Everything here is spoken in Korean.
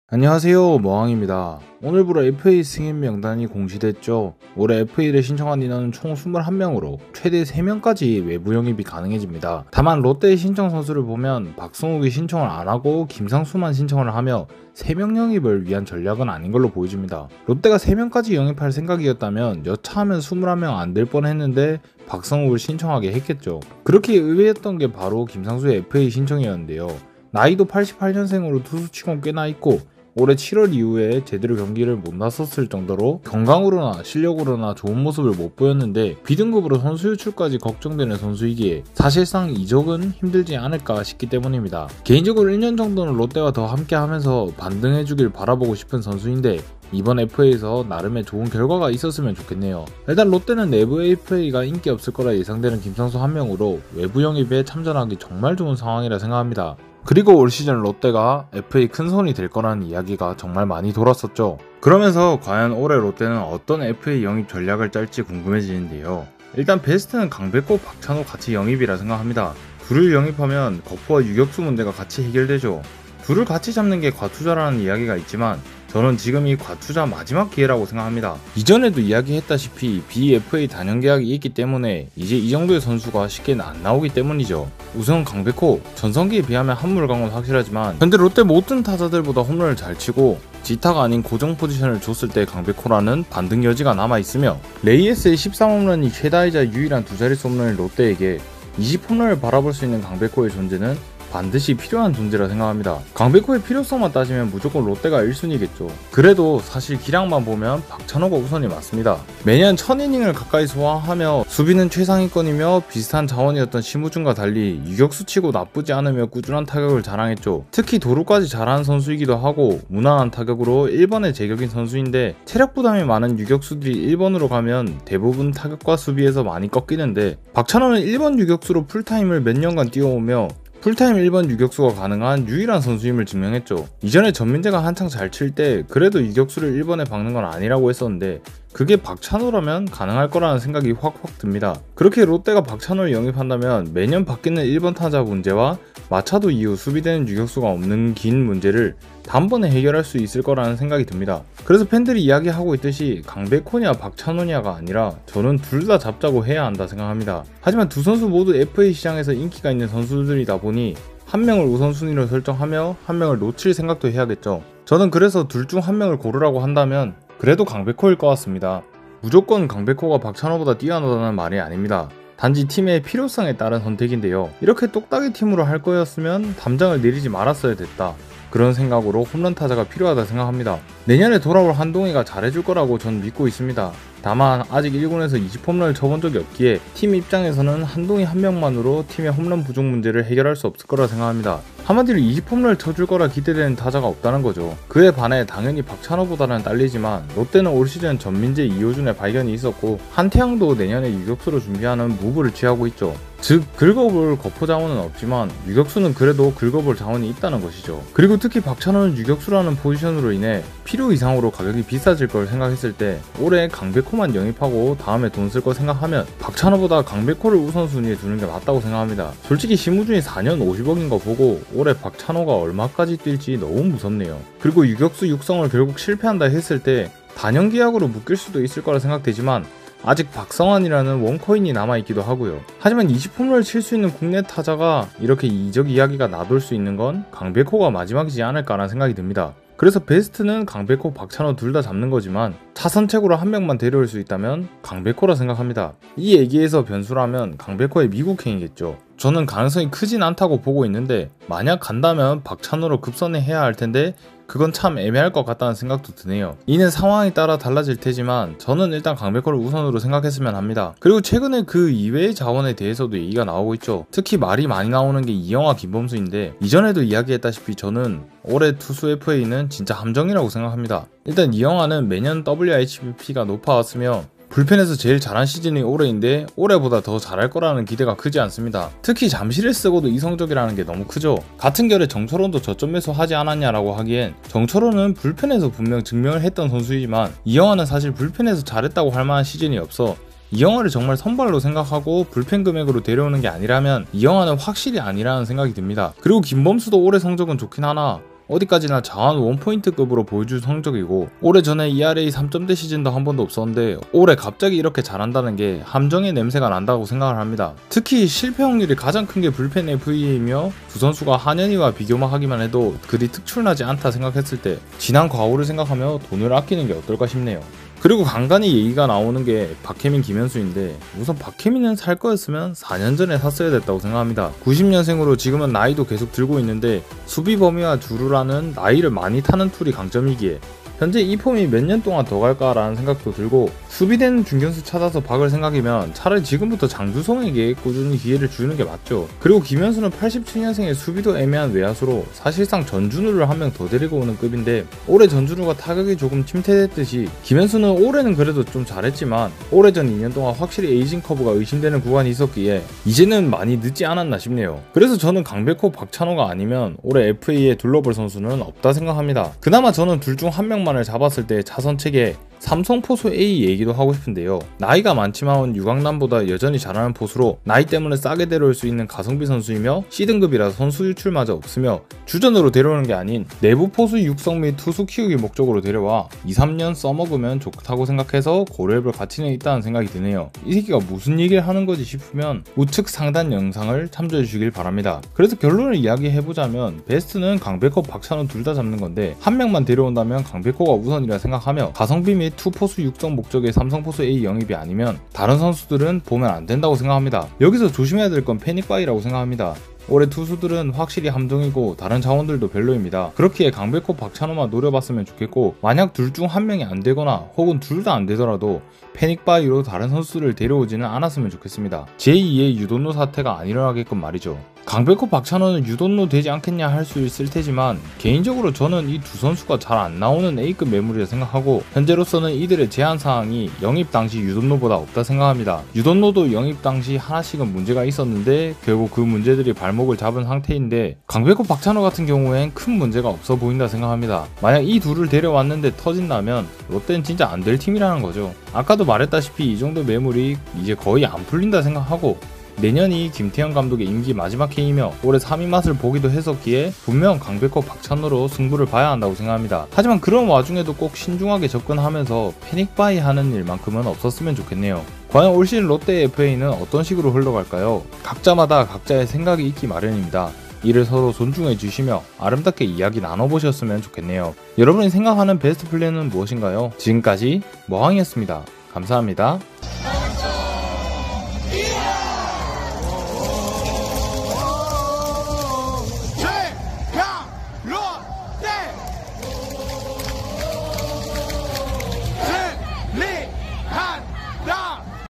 안녕하세요, 머왕입니다. 오늘부로 FA 승인 명단이 공시됐죠. 올해 FA를 신청한 인원은 총 21명으로 최대 3명까지 외부 영입이 가능해집니다. 다만 롯데의 신청 선수를 보면 박성욱이 신청을 안하고 김상수만 신청을 하며 3명 영입을 위한 전략은 아닌 걸로 보여집니다. 롯데가 3명까지 영입할 생각이었다면 여차하면 21명 안 될 뻔했는데 박성욱을 신청하게 했겠죠. 그렇게 의외였던 게 바로 김상수의 FA 신청이었는데요. 나이도 88년생으로 투수치곤 꽤나 있고 올해 7월 이후에 제대로 경기를 못 나섰을 정도로 건강으로나 실력으로나 좋은 모습을 못 보였는데 B등급으로 선수 유출까지 걱정되는 선수이기에 사실상 이적은 힘들지 않을까 싶기 때문입니다. 개인적으로 1년 정도는 롯데와 더 함께하면서 반등해주길 바라보고 싶은 선수인데 이번 FA에서 나름의 좋은 결과가 있었으면 좋겠네요. 일단 롯데는 내부 FA가 인기 없을 거라 예상되는 김상수 한 명으로 외부 영입에 참전하기 정말 좋은 상황이라 생각합니다. 그리고 올 시즌 롯데가 FA 큰손이 될 거라는 이야기가 정말 많이 돌았었죠. 그러면서 과연 올해 롯데는 어떤 FA 영입 전략을 짤지 궁금해지는데요. 일단 베스트는 강백호, 박찬호 같이 영입이라 생각합니다. 둘을 영입하면 거포와 유격수 문제가 같이 해결되죠. 둘을 같이 잡는 게 과투자라는 이야기가 있지만 저는 지금 이 과투자 마지막 기회라고 생각합니다. 이전에도 이야기했다시피 BFA 단연 계약이 있기 때문에 이제 이 정도의 선수가 쉽게는 안 나오기 때문이죠. 우선 강백호, 전성기에 비하면 한물 강은 확실하지만 현재 롯데 모든 타자들보다 홈런을 잘 치고 지타가 아닌 고정 포지션을 줬을 때 강백호라는 반등 여지가 남아있으며 레이에스의 13홈런이 최다이자 유일한 두 자릿수 홈런인 롯데에게 20홈런을 바라볼 수 있는 강백호의 존재는 반드시 필요한 존재라 생각합니다. 강백호의 필요성만 따지면 무조건 롯데가 1순위겠죠. 그래도 사실 기량만 보면 박찬호가 우선이 맞습니다. 매년 1000이닝을 가까이 소화하며 수비는 최상위권이며 비슷한 자원이었던 심우준과 달리 유격수치고 나쁘지 않으며 꾸준한 타격을 자랑했죠. 특히 도루까지 잘하는 선수이기도 하고 무난한 타격으로 1번의 제격인 선수인데 체력 부담이 많은 유격수들이 1번으로 가면 대부분 타격과 수비에서 많이 꺾이는데 박찬호는 1번 유격수로 풀타임을 몇 년간 뛰어오며 풀타임 1번 유격수가 가능한 유일한 선수임을 증명했죠. 이전에 전민재가 한창 잘 칠 때 그래도 유격수를 1번에 박는 건 아니라고 했었는데 그게 박찬호라면 가능할 거라는 생각이 확확 듭니다. 그렇게 롯데가 박찬호를 영입한다면 매년 바뀌는 1번 타자 문제와 마차도 이후 수비되는 유격수가 없는 긴 문제를 단번에 해결할 수 있을 거라는 생각이 듭니다. 그래서 팬들이 이야기하고 있듯이 강백호냐 박찬호냐가 아니라 저는 둘 다 잡자고 해야 한다 생각합니다. 하지만 두 선수 모두 FA 시장에서 인기가 있는 선수들이다 보니 한 명을 우선순위로 설정하며 한 명을 놓칠 생각도 해야겠죠. 저는 그래서 둘 중 한 명을 고르라고 한다면 그래도 강백호일 것 같습니다. 무조건 강백호가 박찬호보다 뛰어나다는 말이 아닙니다. 단지 팀의 필요성에 따른 선택인데요. 이렇게 똑딱이 팀으로 할 거였으면 담장을 내리지 말았어야 됐다. 그런 생각으로 홈런 타자가 필요하다 생각합니다. 내년에 돌아올 한동희가 잘해줄 거라고 전 믿고 있습니다. 다만 아직 1군에서 20홈런을 쳐본 적이 없기에 팀 입장에서는 한동희 한 명만으로 팀의 홈런 부족 문제를 해결할 수 없을 거라 생각합니다. 한마디로 20홈런을 쳐줄 거라 기대되는 타자가 없다는 거죠. 그에 반해 당연히 박찬호보다는 딸리지만 롯데는 올 시즌 전민재, 이호준의 발견이 있었고 한태양도 내년에 유격수로 준비하는 무브를 취하고 있죠. 즉 긁어볼 거포 자원은 없지만 유격수는 그래도 긁어볼 자원이 있다는 것이죠. 그리고 특히 박찬호는 유격수라는 포지션으로 인해 필요 이상으로 가격이 비싸질 걸 생각했을 때 올해 강백호만 영입하고 다음에 돈 쓸 거 생각하면 박찬호보다 강백호를 우선순위에 두는 게 맞다고 생각합니다. 솔직히 심우준이 4년 50억인 거 보고 올해 박찬호가 얼마까지 뛸지 너무 무섭네요. 그리고 유격수 육성을 결국 실패한다 했을 때 단연 계약으로 묶일 수도 있을 거라 생각되지만 아직 박성환이라는 원코인이 남아있기도 하고요. 하지만 20홈런을 칠 수 있는 국내 타자가 이렇게 이적 이야기가 나돌 수 있는 건 강백호가 마지막이지 않을까라는 생각이 듭니다. 그래서 베스트는 강백호, 박찬호 둘 다 잡는 거지만 차선책으로 한 명만 데려올 수 있다면 강백호라 생각합니다. 이 얘기에서 변수라면 강백호의 미국행이겠죠. 저는 가능성이 크진 않다고 보고 있는데 만약 간다면 박찬호로 급선회 해야 할 텐데 그건 참 애매할 것 같다는 생각도 드네요. 이는 상황에 따라 달라질 테지만 저는 일단 강백호를 우선으로 생각했으면 합니다. 그리고 최근에 그 이외의 자원에 대해서도 얘기가 나오고 있죠. 특히 말이 많이 나오는 게 이영하, 김범수인데 이전에도 이야기했다시피 저는 올해 투수 FA는 진짜 함정이라고 생각합니다. 일단 이영하는 매년 WHPP가 높아왔으며 불펜에서 제일 잘한 시즌이 올해인데 올해보다 더 잘할 거라는 기대가 크지 않습니다. 특히 잠실에 쓰고도 이 성적이라는 게 너무 크죠. 같은 결에 정철원도 저점 매수 하지 않았냐라고 하기엔 정철원은 불펜에서 분명 증명을 했던 선수이지만 이영하는 사실 불펜에서 잘했다고 할 만한 시즌이 없어 이영하를 정말 선발로 생각하고 불펜 금액으로 데려오는 게 아니라면 이영하는 확실히 아니라는 생각이 듭니다. 그리고 김범수도 올해 성적은 좋긴 하나 어디까지나 자완 원포인트급으로 보여줄 성적이고 올해 전에 ERA 3점대 시즌도 한 번도 없었는데 올해 갑자기 이렇게 잘한다는 게 함정의 냄새가 난다고 생각을 합니다. 특히 실패 확률이 가장 큰 게 불펜 FE이며 두 선수가 한현희와 비교만 하기만 해도 그리 특출나지 않다 생각했을 때 지난 과오를 생각하며 돈을 아끼는 게 어떨까 싶네요. 그리고 간간히 얘기가 나오는 게 박혜민, 김현수인데 우선 박혜민은 살 거였으면 4년 전에 샀어야 됐다고 생각합니다. 90년생으로 지금은 나이도 계속 들고 있는데 수비 범위와 주루라는 나이를 많이 타는 툴이 강점이기에 현재 이 폼이 몇 년 동안 더 갈까라는 생각도 들고 수비되는 중견수 찾아서 박을 생각이면 차라리 지금부터 장주성에게 꾸준히 기회를 주는 게 맞죠. 그리고 김현수는 87년생의 수비도 애매한 외야수로 사실상 전준우를 한 명 더 데리고 오는 급인데 올해 전준우가 타격이 조금 침체됐듯이 김현수는 올해는 그래도 좀 잘했지만 오래전 2년 동안 확실히 에이징 커브가 의심되는 구간이 있었기에 이제는 많이 늦지 않았나 싶네요. 그래서 저는 강백호, 박찬호가 아니면 올해 FA에 둘러볼 선수는 없다 생각합니다. 그나마 저는 둘 중 한 명만을 잡았을 때 차선책에 삼성 포수 A 얘기도 하고 싶은데요. 나이가 많지만 유강남보다 여전히 잘하는 포수로 나이 때문에 싸게 데려올 수 있는 가성비 선수이며 C등급이라 선수 유출마저 없으며 주전으로 데려오는 게 아닌 내부 포수 육성 및 투수 키우기 목적으로 데려와 2-3년 써먹으면 좋다고 생각해서 고려해볼 가치는 있다는 생각이 드네요. 이 새끼가 무슨 얘기를 하는 거지 싶으면 우측 상단 영상을 참조해 주길 바랍니다. 그래서 결론을 이야기해보자면 베스트는 강백호, 박찬호 둘 다 잡는 건데 한 명만 데려온다면 강백호가 우선이라 생각하며 가성비 및 투포수 육성 목적의 삼성포수 A 영입이 아니면 다른 선수들은 보면 안 된다고 생각합니다. 여기서 조심해야 될 건 패닉바이라고 생각합니다. 올해 투수들은 확실히 함정이고 다른 자원들도 별로입니다. 그렇기에 강백호, 박찬호만 노려봤으면 좋겠고 만약 둘 중 한 명이 안 되거나 혹은 둘 다 안 되더라도 패닉바이로 다른 선수를 데려오지는 않았으면 좋겠습니다. 제2의 유돈노 사태가 안 일어나게끔 말이죠. 강백호, 박찬호는 유돈노 되지 않겠냐 할 수 있을 테지만 개인적으로 저는 이 두 선수가 잘 안 나오는 A급 매물이라 생각하고 현재로서는 이들의 제한사항이 영입 당시 유돈노보다 없다 생각합니다. 유돈노도 영입 당시 하나씩은 문제가 있었는데 결국 그 문제들이 발목을 잡은 상태인데 강백호, 박찬호 같은 경우엔 큰 문제가 없어 보인다 생각합니다. 만약 이 둘을 데려왔는데 터진다면 롯데는 진짜 안 될 팀이라는 거죠. 아까도 말했다시피 이 정도 매물이 이제 거의 안 풀린다 생각하고 내년이 김태형 감독의 임기 마지막 해이며 올해 3위 맛을 보기도 했었기에 분명 강백호, 박찬호로 승부를 봐야 한다고 생각합니다. 하지만 그런 와중에도 꼭 신중하게 접근하면서 패닉바이 하는 일만큼은 없었으면 좋겠네요. 과연 올 시즌 롯데 FA는 어떤 식으로 흘러갈까요? 각자마다 각자의 생각이 있기 마련입니다. 이를 서로 존중해 주시며 아름답게 이야기 나눠보셨으면 좋겠네요. 여러분이 생각하는 베스트 플레이는 무엇인가요? 지금까지 머항이었습니다. 감사합니다.